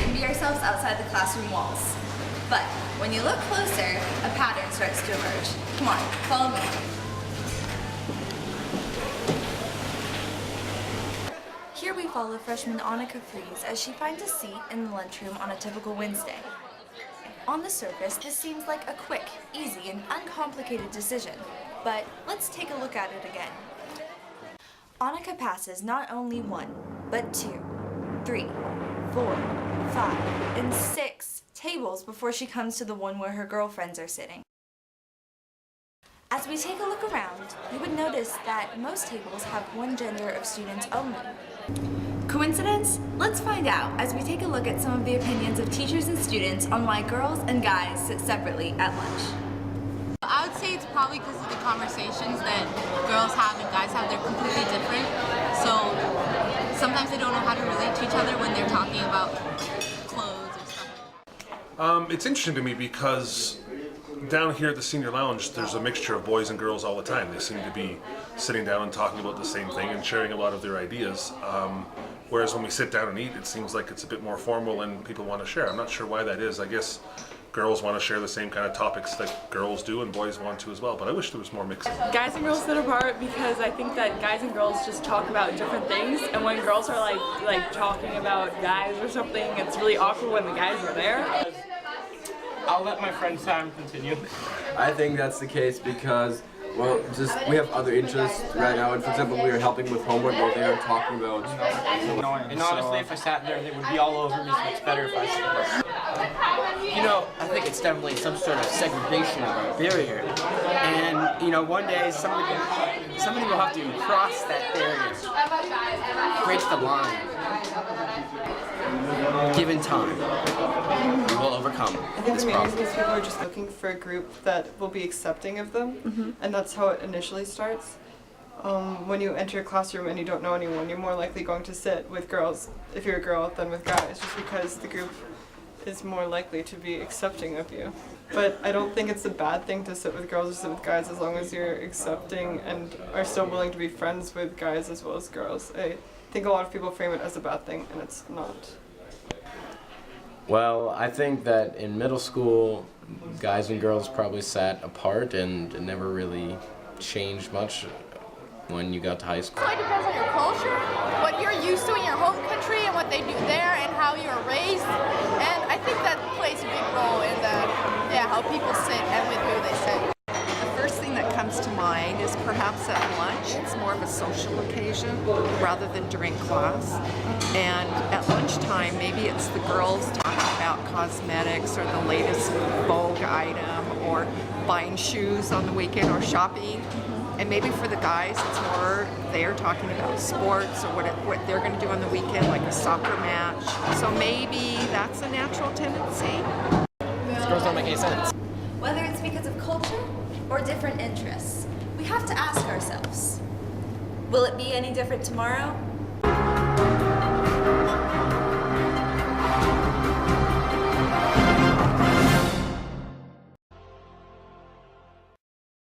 and be ourselves outside the classroom walls. But when you look closer, a pattern starts to emerge. Come on, follow me. Here we follow freshman Annika Fries as she finds a seat in the lunchroom on a typical Wednesday. On the surface, this seems like a quick, easy, and uncomplicated decision. But let's take a look at it again. Annika passes not only 1, but 2, 3, 4, 5, and 6 tables before she comes to the one where her girlfriends are sitting. As we take a look around, you would notice that most tables have one gender of students only. Coincidence? Let's find out as we take a look at some of the opinions of teachers and students on why girls and guys sit separately at lunch. I would say it's probably because of the conversations that girls have and guys have. They're completely different. So sometimes they don't know how to relate to each other when they're talking about clothes or stuff. It's interesting to me because down here at the senior lounge, there's a mixture of boys and girls all the time. They seem to be sitting down and talking about the same thing and sharing a lot of their ideas. Whereas when we sit down and eat, it seems like it's a bit more formal and people want to share. I'm not sure why that is. I guess girls want to share the same kind of topics that girls do and boys want to as well, but I wish there was more mixing. Guys and girls sit apart because I think that guys and girls just talk about different things, and when girls are like talking about guys or something, it's really awkward when the guys are there. I'll let my friend Sam continue. I think that's the case because, well, we have other interests right now, and for example, we are helping with homework while they are talking about. And honestly, if I sat there, they would be all over me, so it's better if I sit there. You know, I think it's definitely some sort of segregation or barrier. And, you know, one day somebody will have to cross that barrier, break the line. Given time, we will overcome this problem. Because people are just looking for a group that will be accepting of them, and that's how it initially starts. When you enter a classroom and you don't know anyone, you're more likely going to sit with girls, if you're a girl, than with guys, just because the group is more likely to be accepting of you. But I don't think it's a bad thing to sit with girls or sit with guys as long as you're accepting and are still willing to be friends with guys as well as girls. I think a lot of people frame it as a bad thing, and it's not. Well, I think that in middle school, guys and girls probably sat apart and it never really changed much when you got to high school. So it depends on your culture, what you're used to in your home country and what they do there and how you're raised. And I think that plays a big role in how people sit and with who they sit. The first thing that comes to mind is perhaps at lunch. It's more of a social occasion rather than during class. And at lunchtime, maybe it's the girls talking about cosmetics or the latest Vogue item or buying shoes on the weekend or shopping. And maybe for the guys, it's more they're talking about sports or what they're going to do on the weekend, like a soccer match. So maybe that's a natural tendency. These girls don't make any sense. Whether it's because of culture or different interests, we have to ask ourselves, will it be any different tomorrow?